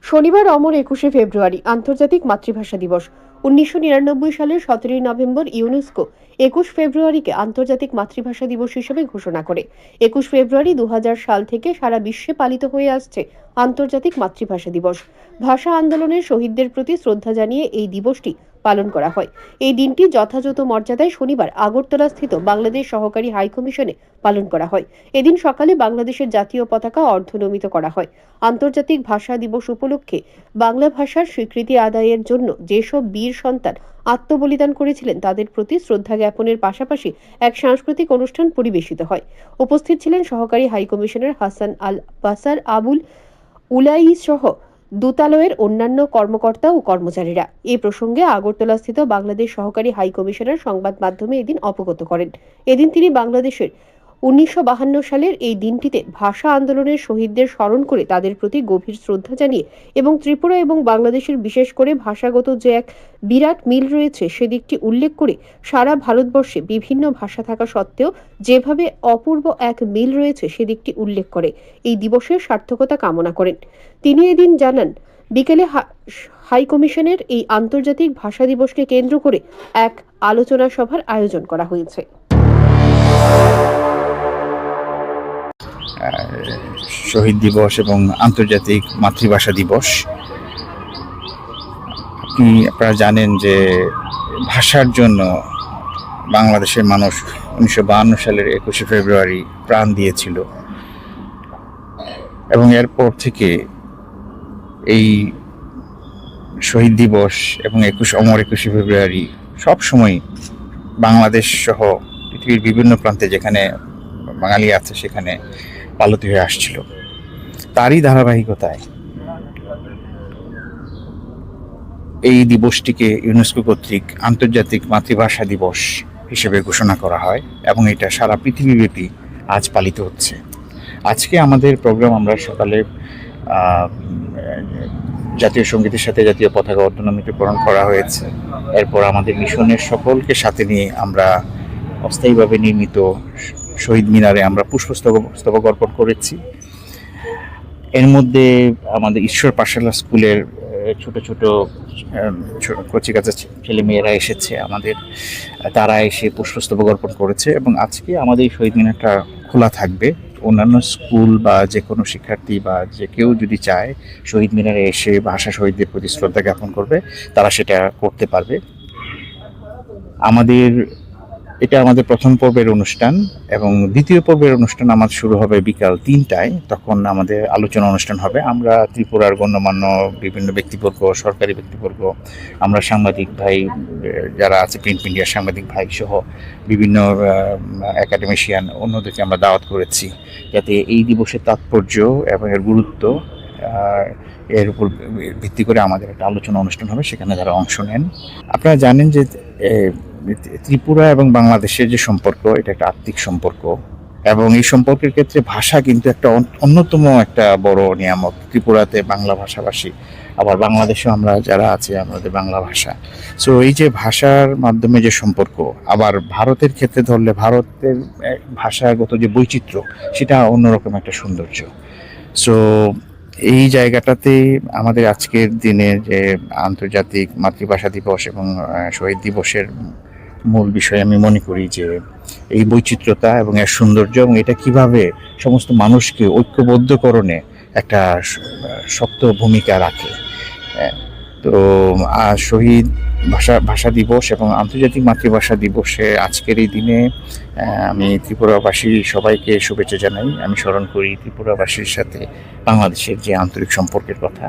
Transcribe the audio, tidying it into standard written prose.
শনিবার অমর 21শে ফেব্রুয়ারি আন্তর্জাতিক মাতৃভাষা দিবস। 1999 সালের 17ই নভেম্বর ইউনেস্কো 21 ফেব্রুয়ারিকে আন্তর্জাতিক মাতৃভাষা দিবস হিসেবে ঘোষণা করে। 21 ফেব্রুয়ারি 2000 সাল থেকে সারা বিশ্বে পালিত হয়ে আসছে আন্তর্জাতিক মাতৃভাষা দিবস। ভাষা আন্দোলনের শহীদদের প্রতি শ্রদ্ধা জানিয়ে এই দিবসটি পালন করা হয়। এই দিনটি যথাযথ মর্যাদায় শনিবার আগরতলাস্থিত বাংলাদেশ সহকারী হাইকমিশনে পালন করা হয়। এদিন সকালে বাংলাদেশের জাতীয় পতাকা অর্ধনমিত করা হয়। আন্তর্জাতিক ভাষা দিবস উপলক্ষে বাংলা ভাষার স্বীকৃতি আদায়ের জন্য যেসব বীর সন্তান আত্মবলিদান করেছিলেন তাদের প্রতি শ্রদ্ধা জ্ঞাপনের পাশাপাশি এক সাংস্কৃতিক অনুষ্ঠান পরিবেশিত হয়। উপস্থিত ছিলেন সহকারী হাইকমিশনার হাসান আল বাসার আবুল উলাই সহ দূতালয়ের অন্যান্য কর্মকর্তা ও কর্মচারীরা। এই প্রসঙ্গে আগরতলাস্থিত বাংলাদেশ সহকারী হাইকমিশনার সংবাদ মাধ্যমে এদিন অবগত করেন। এদিন তিনি বাংলাদেশের 1952 সালের এই দিনটিতে ভাষা আন্দোলনের শহীদদের স্মরণ করে তাদের প্রতি গভীর শ্রদ্ধা জানিয়ে এবং ত্রিপুরা এবং বাংলাদেশের বিশেষ করে ভাষাগত যে এক বিরাট মিল রয়েছে সেদিকটি উল্লেখ করে সারা ভারতবর্ষে বিভিন্ন ভাষা থাকা সত্ত্বেও যেভাবে অপূর্ব এক মিল রয়েছে সেদিকটি উল্লেখ করে এই দিবসের সার্থকতা কামনা করেন। তিনি এদিন জানান, বিকেলে হাইকমিশনের এই আন্তর্জাতিক ভাষা দিবসকে কেন্দ্র করে এক আলোচনা সভার আয়োজন করা হয়েছে। শহীদ দিবস এবং আন্তর্জাতিক মাতৃভাষা দিবস। আপনারা জানেন যে ভাষার জন্য বাংলাদেশের মানুষ 1952 সালের 21শে ফেব্রুয়ারি প্রাণ দিয়েছিল এবং এরপর থেকে এই শহীদ দিবস এবং 21শে ফেব্রুয়ারি সবসময় বাংলাদেশ সহ পৃথিবীর বিভিন্ন প্রান্তে যেখানে বাঙালি আছে সেখানে পালিত হয়ে আসছিল। তারই ধারাবাহিকতায় এই দিবসটিকে ইউনেস্কো কর্তৃক আন্তর্জাতিক মাতৃভাষা দিবস হিসেবে ঘোষণা করা হয় এবং এটা সারা পৃথিবীব্যাপী আজ পালিত হচ্ছে। আজকে আমাদের প্রোগ্রাম আমরা সকালে জাতীয় সঙ্গীতের সাথে জাতীয় পতাকা অর্ধনমিতকরণ করা হয়েছে। এরপর আমাদের মিশনের সকলকে সাথে নিয়ে আমরা অস্থায়ীভাবে নির্মিত শহীদ মিনারে আমরা পুষ্পস্তবক অর্পণ করেছি। এর মধ্যে আমাদের ঈশ্বর পাঠশালা স্কুলের ছোট ছোট কচিকাঁচা ছেলে মেয়েরা এসেছে, তারা এসে পুষ্পস্তবক অর্পণ করেছে এবং আজকে আমাদের এই শহীদ মিনারটা খোলা থাকবে। অন্যান্য স্কুল বা যে কোনো শিক্ষার্থী বা যে কেউ যদি চায় শহীদ মিনারে এসে ভাষা শহীদদের প্রতি শ্রদ্ধা জ্ঞাপন করবে, তারা সেটা করতে পারবে। এটা আমাদের প্রথম পর্বের অনুষ্ঠান এবং দ্বিতীয় পর্বের অনুষ্ঠান আমাদের শুরু হবে বিকাল 3টায়। তখন আমাদের আলোচনা অনুষ্ঠান হবে। আমরা ত্রিপুরার গণ্যমান্য বিভিন্ন ব্যক্তিবর্গ, সরকারি ব্যক্তিবর্গ, আমরা সাংবাদিক ভাই যারা আছে, প্রিন্ট মিডিয়ার সাংবাদিক ভাই সহ বিভিন্ন একাডেমিশিয়ান অন্যদেরকে আমরা দাওয়াত করেছি, যাতে এই দিবসের তাৎপর্য এবং এর গুরুত্ব এর উপর ভিত্তি করে আমাদের একটা আলোচনা অনুষ্ঠান হবে, সেখানে যারা অংশ নেন। আপনারা জানেন যে ত্রিপুরা এবং বাংলাদেশের যে সম্পর্ক, এটা একটা আত্মিক সম্পর্ক এবং এই সম্পর্কের ক্ষেত্রে ভাষা কিন্তু একটা অন্যতম একটা বড় নিয়ামক। ত্রিপুরাতে বাংলা ভাষাভাষী, আবার বাংলাদেশেও আমরা যারা আছি আমাদের বাংলা ভাষা। সো এই যে ভাষার মাধ্যমে যে সম্পর্ক, আবার ভারতের ক্ষেত্রে ধরলে ভারতের ভাষাগত যে বৈচিত্র্য, সেটা অন্যরকম একটা সৌন্দর্য। সো এই জায়গাটাতে আমাদের আজকের দিনে যে আন্তর্জাতিক মাতৃভাষা দিবস এবং শহীদ দিবসের মূল বিষয় আমি মনে করি যে এই বৈচিত্র্যতা এবং এর সৌন্দর্য এবং এটা কিভাবে সমস্ত মানুষকে ঐক্যবদ্ধকরণে একটা শক্ত ভূমিকা রাখে। তো শহীদ ভাষা দিবস এবং আন্তর্জাতিক মাতৃভাষা দিবসে আজকের এই দিনে আমি ত্রিপুরাবাসী সবাইকে শুভেচ্ছা জানাই। আমি স্মরণ করি ত্রিপুরাবাসীর সাথে বাংলাদেশের যে আন্তরিক সম্পর্কের কথা।